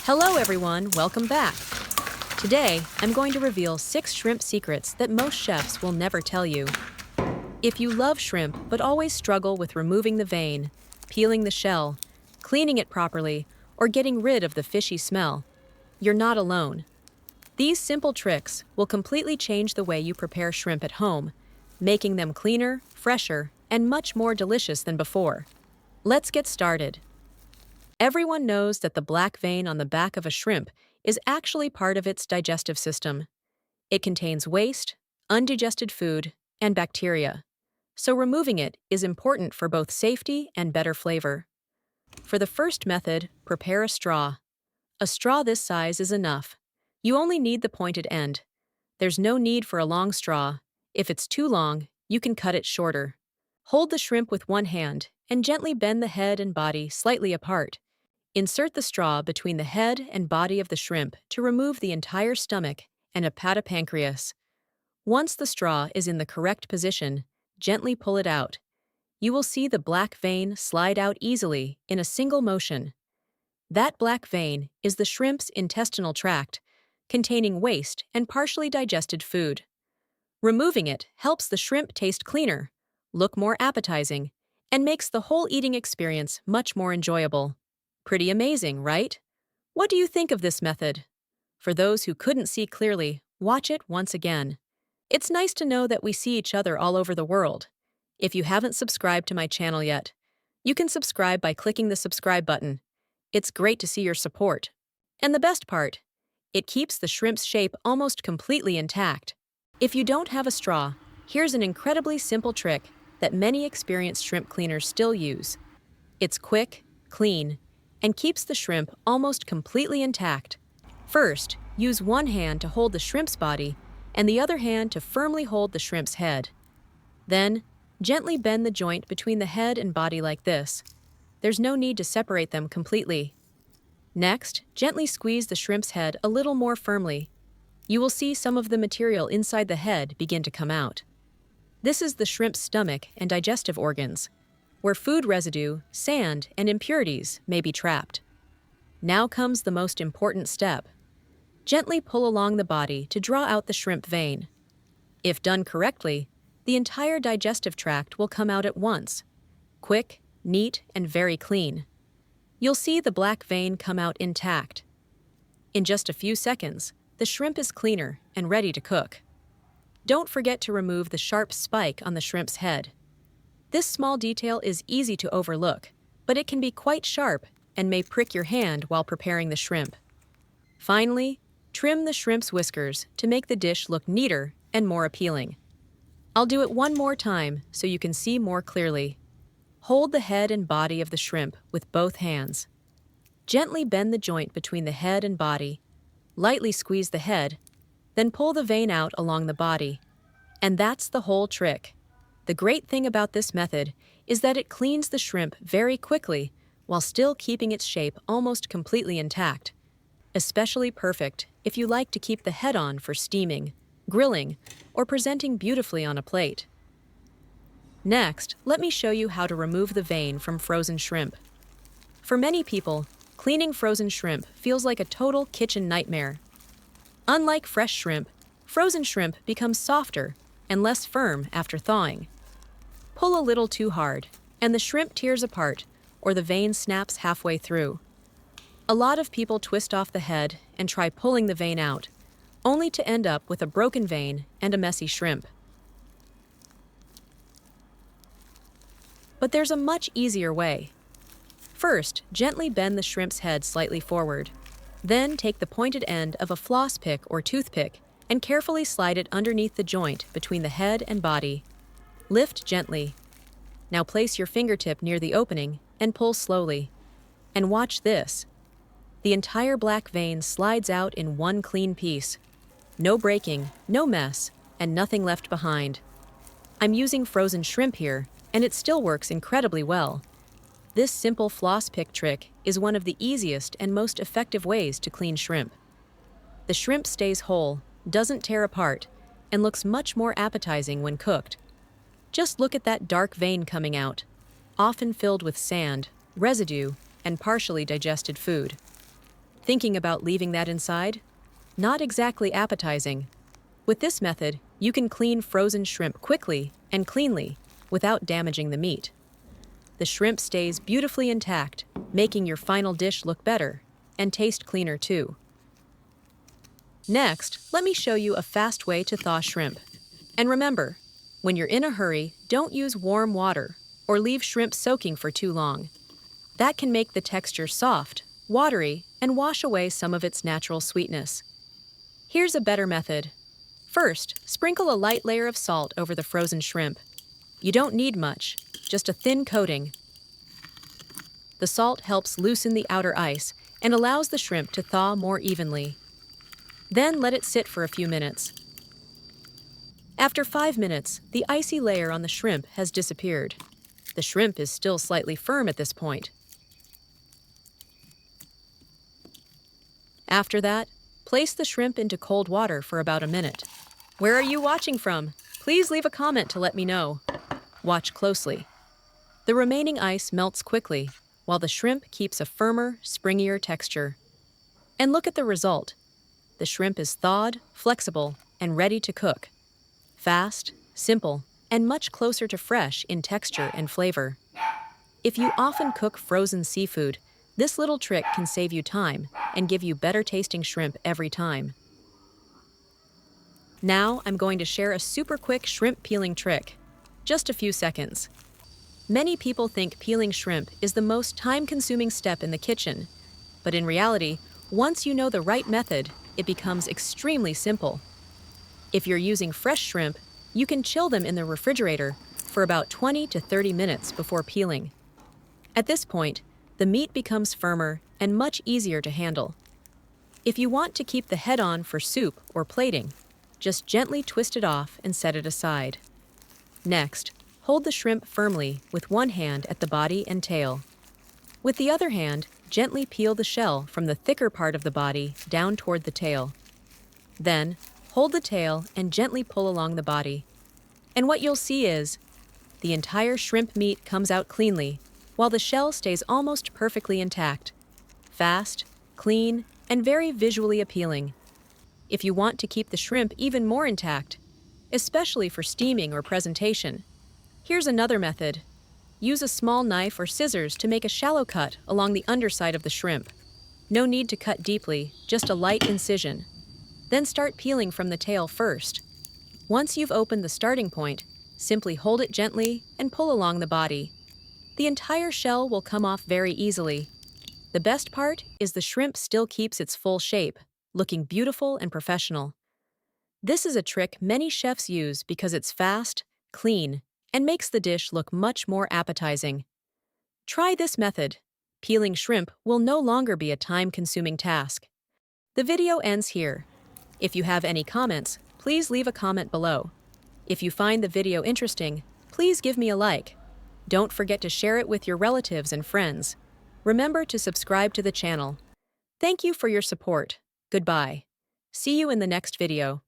Hello everyone, welcome back. Today, I'm going to reveal 6 shrimp secrets that most chefs will never tell you. If you love shrimp but always struggle with removing the vein, peeling the shell, cleaning it properly, or getting rid of the fishy smell, you're not alone. These simple tricks will completely change the way you prepare shrimp at home, making them cleaner, fresher, and much more delicious than before. Let's get started. Everyone knows that the black vein on the back of a shrimp is actually part of its digestive system. It contains waste, undigested food, and bacteria. So removing it is important for both safety and better flavor. For the first method, prepare a straw. A straw this size is enough. You only need the pointed end. There's no need for a long straw. If it's too long, you can cut it shorter. Hold the shrimp with one hand and gently bend the head and body slightly apart. Insert the straw between the head and body of the shrimp to remove the entire stomach and hepatopancreas. Once the straw is in the correct position, gently pull it out. You will see the black vein slide out easily in a single motion. That black vein is the shrimp's intestinal tract, containing waste and partially digested food. Removing it helps the shrimp taste cleaner, look more appetizing, and makes the whole eating experience much more enjoyable. Pretty amazing, right? What do you think of this method? For those who couldn't see clearly, watch it once again. It's nice to know that we see each other all over the world. If you haven't subscribed to my channel yet, you can subscribe by clicking the subscribe button. It's great to see your support. And the best part, it keeps the shrimp's shape almost completely intact. If you don't have a straw, here's an incredibly simple trick that many experienced shrimp cleaners still use. It's quick, clean, and keeps the shrimp almost completely intact. First, use one hand to hold the shrimp's body and the other hand to firmly hold the shrimp's head. Then, gently bend the joint between the head and body like this. There's no need to separate them completely. Next, gently squeeze the shrimp's head a little more firmly. You will see some of the material inside the head begin to come out. This is the shrimp's stomach and digestive organs, where food residue, sand, and impurities may be trapped. Now comes the most important step. Gently pull along the body to draw out the shrimp vein. If done correctly, the entire digestive tract will come out at once. Quick, neat, and very clean. You'll see the black vein come out intact. In just a few seconds, the shrimp is cleaner and ready to cook. Don't forget to remove the sharp spike on the shrimp's head. This small detail is easy to overlook, but it can be quite sharp and may prick your hand while preparing the shrimp. Finally, trim the shrimp's whiskers to make the dish look neater and more appealing. I'll do it one more time so you can see more clearly. Hold the head and body of the shrimp with both hands. Gently bend the joint between the head and body. Lightly squeeze the head, then pull the vein out along the body. And that's the whole trick. The great thing about this method is that it cleans the shrimp very quickly while still keeping its shape almost completely intact. Especially perfect if you like to keep the head on for steaming, grilling, or presenting beautifully on a plate. Next, let me show you how to remove the vein from frozen shrimp. For many people, cleaning frozen shrimp feels like a total kitchen nightmare. Unlike fresh shrimp, frozen shrimp becomes softer and less firm after thawing. Pull a little too hard, and the shrimp tears apart, or the vein snaps halfway through. A lot of people twist off the head and try pulling the vein out, only to end up with a broken vein and a messy shrimp. But there's a much easier way. First, gently bend the shrimp's head slightly forward. Then take the pointed end of a floss pick or toothpick and carefully slide it underneath the joint between the head and body. Lift gently. Now place your fingertip near the opening and pull slowly. And watch this. The entire black vein slides out in one clean piece. No breaking, no mess, and nothing left behind. I'm using frozen shrimp here, and it still works incredibly well. This simple floss pick trick is one of the easiest and most effective ways to clean shrimp. The shrimp stays whole, doesn't tear apart, and looks much more appetizing when cooked. Just look at that dark vein coming out, often filled with sand, residue, and partially digested food. Thinking about leaving that inside? Not exactly appetizing. With this method, you can clean frozen shrimp quickly and cleanly without damaging the meat. The shrimp stays beautifully intact, making your final dish look better and taste cleaner too. Next, let me show you a fast way to thaw shrimp. And remember, when you're in a hurry, don't use warm water or leave shrimp soaking for too long. That can make the texture soft, watery, and wash away some of its natural sweetness. Here's a better method. First, sprinkle a light layer of salt over the frozen shrimp. You don't need much, just a thin coating. The salt helps loosen the outer ice and allows the shrimp to thaw more evenly. Then let it sit for a few minutes. After 5 minutes, the icy layer on the shrimp has disappeared. The shrimp is still slightly firm at this point. After that, place the shrimp into cold water for about a minute. Where are you watching from? Please leave a comment to let me know. Watch closely. The remaining ice melts quickly, while the shrimp keeps a firmer, springier texture. And look at the result. The shrimp is thawed, flexible, and ready to cook. Fast, simple, and much closer to fresh in texture and flavor. If you often cook frozen seafood, this little trick can save you time and give you better tasting shrimp every time. Now I'm going to share a super quick shrimp peeling trick. Just a few seconds. Many people think peeling shrimp is the most time-consuming step in the kitchen, but in reality, once you know the right method, it becomes extremely simple. If you're using fresh shrimp, you can chill them in the refrigerator for about 20 to 30 minutes before peeling. At this point, the meat becomes firmer and much easier to handle. If you want to keep the head on for soup or plating, just gently twist it off and set it aside. Next, hold the shrimp firmly with one hand at the body and tail. With the other hand, gently peel the shell from the thicker part of the body down toward the tail. Then, hold the tail and gently pull along the body. And what you'll see is, the entire shrimp meat comes out cleanly, while the shell stays almost perfectly intact. Fast, clean, and very visually appealing. If you want to keep the shrimp even more intact, especially for steaming or presentation, here's another method. Use a small knife or scissors to make a shallow cut along the underside of the shrimp. No need to cut deeply, just a light incision. Then start peeling from the tail first. Once you've opened the starting point, simply hold it gently and pull along the body. The entire shell will come off very easily. The best part is the shrimp still keeps its full shape, looking beautiful and professional. This is a trick many chefs use because it's fast, clean, and makes the dish look much more appetizing. Try this method. Peeling shrimp will no longer be a time-consuming task. The video ends here. If you have any comments, please leave a comment below. If you find the video interesting, please give me a like. Don't forget to share it with your relatives and friends. Remember to subscribe to the channel. Thank you for your support. Goodbye. See you in the next video.